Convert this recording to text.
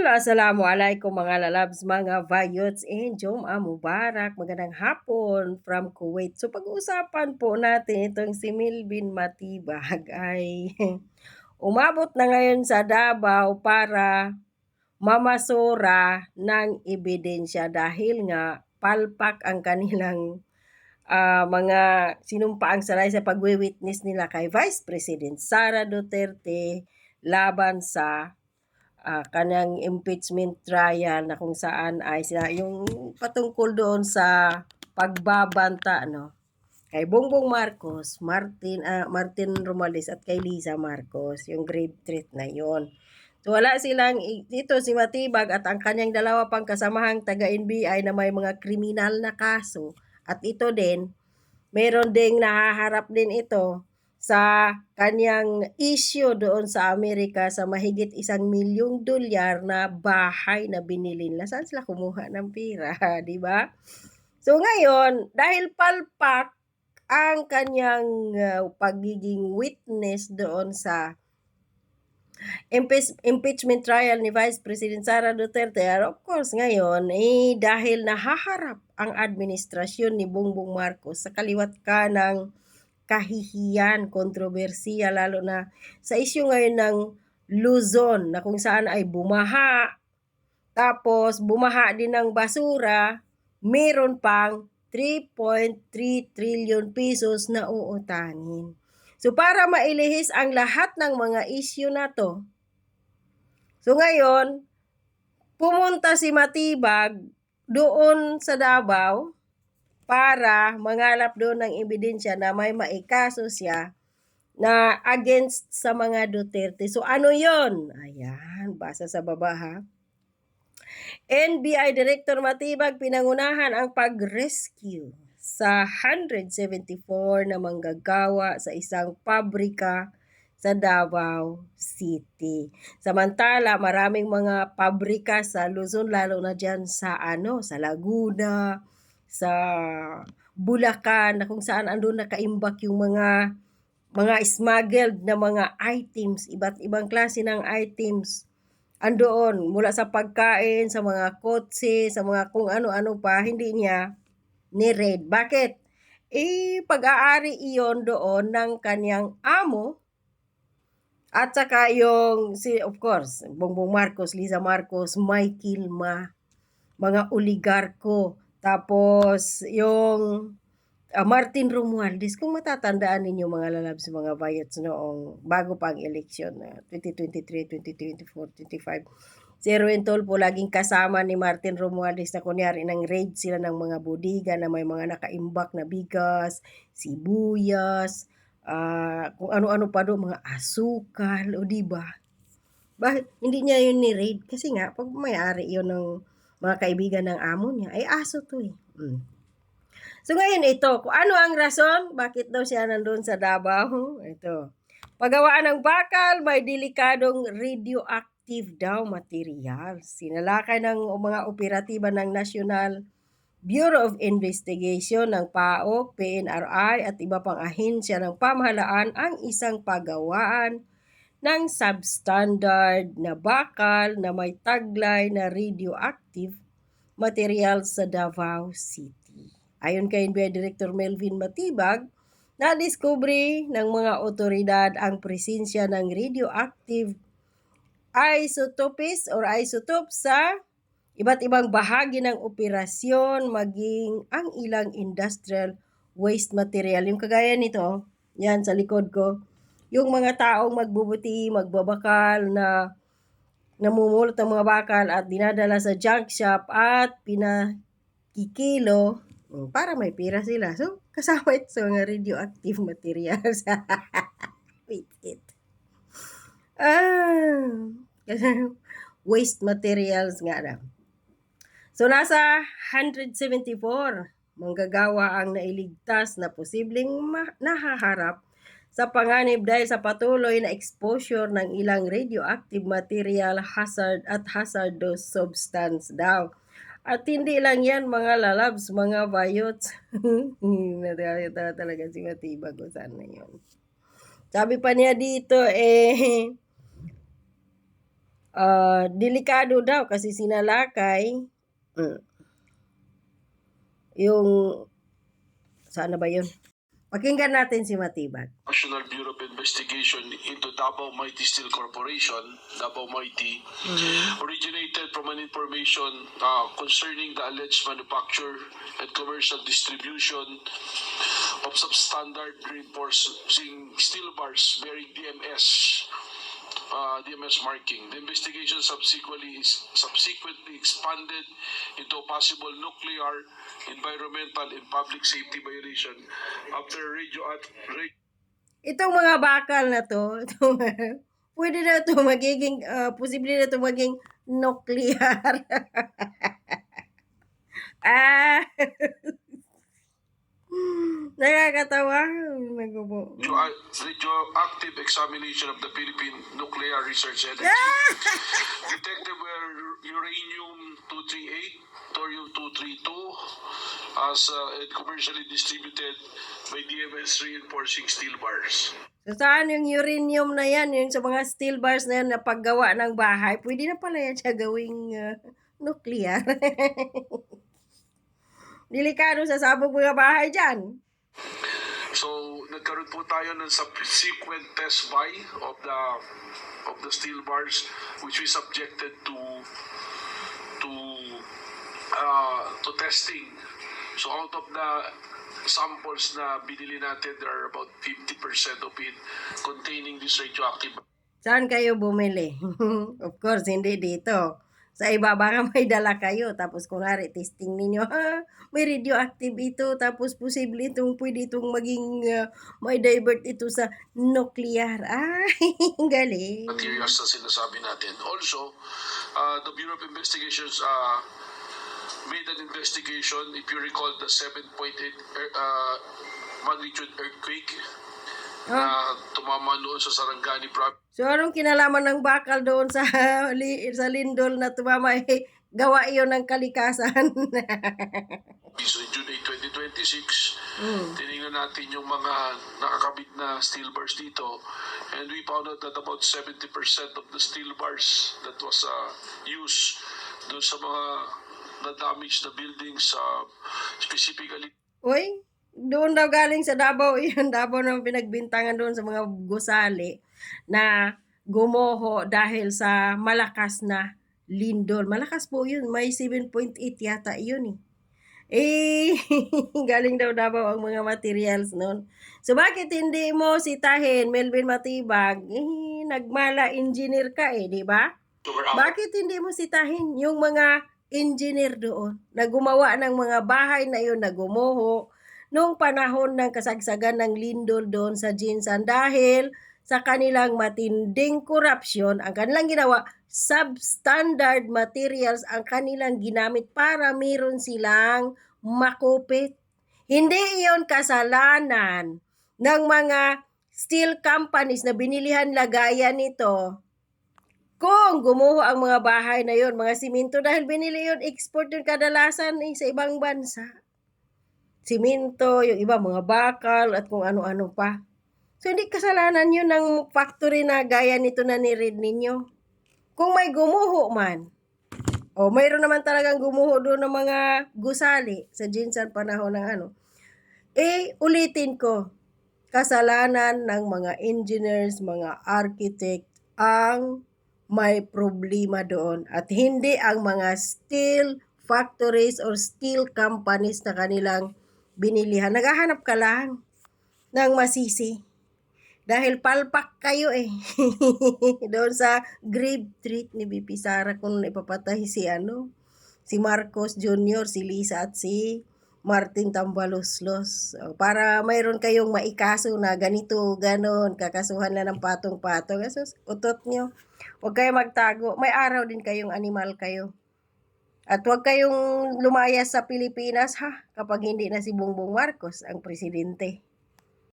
Hello, assalamualaikum mga lalabs, mga vayots, and Jum'ah Mubarak. Magandang hapon from Kuwait. So pag-uusapan po natin itong si Melvin Matibag ay umabot na ngayon sa Davao para mamasura ng ebidensya dahil nga palpak ang kanilang mga sinumpaang salay sa pagwi-witness nila kay Vice President Sara Duterte laban sa kanyang impeachment trial na kung saan ay yung patungkol doon sa pagbabanta kay Bongbong Marcos, Martin Romualdez at kay Liza Marcos, yung grave threat na yon. So wala silang dito si Matibag at ang kanyang dalawa pang kasamahang taga-NBI na may mga kriminal na kaso at ito din meron ding nahaharap din ito sa kanyang issue doon sa Amerika sa mahigit $1,000,000 na bahay na binili nila. Saan sila kumuha ng pera, di ba? So ngayon, dahil palpak ang kanyang pagiging witness doon sa impeachment trial ni Vice President Sara Duterte, of course ngayon, dahil nahaharap ang administrasyon ni Bongbong Marcos sa kaliwat kanang kahihiyan, kontrobersiya, lalo na sa issue ngayon ng Luzon na kung saan ay bumaha, tapos bumaha din ng basura, meron pang 3.3 trillion pesos na uutangin. So para mailihis ang lahat ng mga issue na to, so ngayon, pumunta si Matibag doon sa Davao para mangalap doon ng ebidensya na may maikaso siya na against sa mga Duterte. So ano yon? Ayan, basa sa baba ha. NBI Director Matibag pinangunahan ang pag-rescue sa 174 na manggagawa sa isang pabrika sa Davao City. Samantala, maraming mga pabrika sa Luzon, lalo na dyan sa sa Laguna, sa Bulacan, na kung saan andun nakaimbak yung mga smuggled na mga items, iba't ibang klase ng items andoon, mula sa pagkain, sa mga kotse, sa mga kung ano-ano pa, hindi niya ni-raid. Bakit? Pag-aari iyon doon ng kanyang amo at saka yung, of course, Bongbong Marcos, Liza Marcos, Michael Ma, mga oligarko, tapos yung Martin Romualdez, kung matatandaan ninyo mga lalabs, mga vayots noong bago pa ang eleksyon, 2023, 2024, 2025, si Erwin Tulfo laging kasama ni Martin Romualdez na kunyari ng raid sila ng mga bodega na may mga nakaimbak na bigas, sibuyas, kung ano-ano pa doon, mga asukal, o diba? Bakit hindi niya yun ni-raid? Kasi nga, pag may-ari yun ng mga kaibigan ng amo niya, ay aso to eh. So ngayon ito, kung ano ang rason, bakit daw siya nandun sa Davao? Ito, paggawaan ng bakal, may delikadong radioactive daw material. Sinalakay ng mga operatiba ng National Bureau of Investigation ng PAOK, PNRI at iba pang ahensya ng pamahalaan ang isang paggawaan ng substandard na bakal na may taglay na radioactive material sa Davao City. Ayon kay NBI Director Melvin Matibag, nadiskubre ng mga otoridad ang presensya ng radioactive isotopes or isotopes sa iba't ibang bahagi ng operasyon, maging ang ilang industrial waste material. Yung kagaya nito, yan sa likod ko, yung mga taong magbubuti, magbabakal na namumulot ng mga bakal at dinadala sa junk shop at pinakikilo para may pira sila. So, kasama ito sa mga radioactive materials. Wait it. Waste materials nga na. So, nasa 174 manggagawa ang nailigtas na posibleng nahaharap sa panganib dahil sa patuloy na exposure ng ilang radioactive material hazard at hazardous substance daw. At hindi lang yan mga lalabs, mga vayots. Natatawa talaga si Matibag o saan na yun. Sabi pa niya dito delikado daw kasi sinalakay yung saan na ba yun? Pakinggan natin si Matibag. National Bureau of Investigation into Davao Mighty Steel Corporation, Davao Mighty, originated from an information concerning the alleged manufacture and commercial distribution of substandard reinforcing steel bars bearing DMS marking. The investigation subsequently expanded into a possible nuclear, environmental, and public safety violation after Itong mga bakal na to, pwede na ito magiging, posible na ito maging nuclear. Nakakatawa. Radioactive examination of the Philippine Nuclear Research Agency. Detected were uranium-238, thorium-232 as commercially distributed by DMS reinforcing steel bars. So, saan yung uranium na yan? Yung sa mga steel bars na yan na paggawa ng bahay, pwede na pala yan siya gawing nuclear. Delikado sa sabog mga bahay dyan. So, nagkaroon po tayo ng subsequent test buy of the steel bars which we subjected to testing. So, out of the samples na binili natin, there are about 50% of it containing this radioactive. Saan kayo bumili? Of course, hindi dito. Sa iba, baka may dala kayo. Tapos kunwari, testing ninyo, may radioactive ito. Tapos posible itong, pwede itong maging, may divert ito sa nuclear. Ay, galing. Materials na sinasabi natin. Also, the Bureau of Investigations made an investigation, if you recall, the 7.8 magnitude earthquake na tumama noon sa Sarangani province. So, anong kinalaman ng bakal doon sa lindol na tumama? Gawa iyon ng kalikasan. So, in June 8, 2026, tinignan natin yung mga nakakabit na steel bars dito, and we found out that about 70% of the steel bars that was used doon sa mga na-damage na buildings, specifically. Uy, doon daw galing sa Davao, yun, Davao na pinagbintangan doon sa mga gusali na gumoho dahil sa malakas na lindol. Malakas po yun, may 7.8 yata yun galing daw Davao ang mga materials noon. So, bakit hindi mo sitahin, Melvin Matibag? Nagmala engineer ka di ba? Bakit hindi mo sitahin yung mga engineer doon na gumawa ng mga bahay na yun na gumuho noong panahon ng kasagsagan ng lindol doon sa Jinsan dahil sa kanilang matinding korupsyon, ang kanilang ginawa, substandard materials ang kanilang ginamit para meron silang makupit. Hindi iyon kasalanan ng mga steel companies na binilihan lagayan nito kung gumuho ang mga bahay na yon, mga simento, dahil binili yun, export yun kadalasan sa ibang bansa. Simento, yung iba mga bakal at kung ano-ano pa. So, hindi kasalanan yun ng factory na gaya nito na ni-read ninyo. Kung may gumuho man, mayroon naman talagang gumuho doon ng mga gusali sa Jinsan panahon ng ulitin ko, kasalanan ng mga engineers, mga architect ang may problema doon at hindi ang mga steel factories or steel companies na kanilang binilihan. Naghahanap ka lang ng masisi. Dahil palpak kayo doon sa grave treat ni BP Sara kung ipapatay si Marcos Jr., si Lisa at si Martin Tambaloslos. Para mayroon kayong maikaso na ganito, ganon, kakasuhan na ng patong-patong. Asus, utot nyo. Huwag kayo magtago. May araw din kayong animal kayo. At huwag kayong lumayas sa Pilipinas kapag hindi na si Bongbong Marcos ang presidente.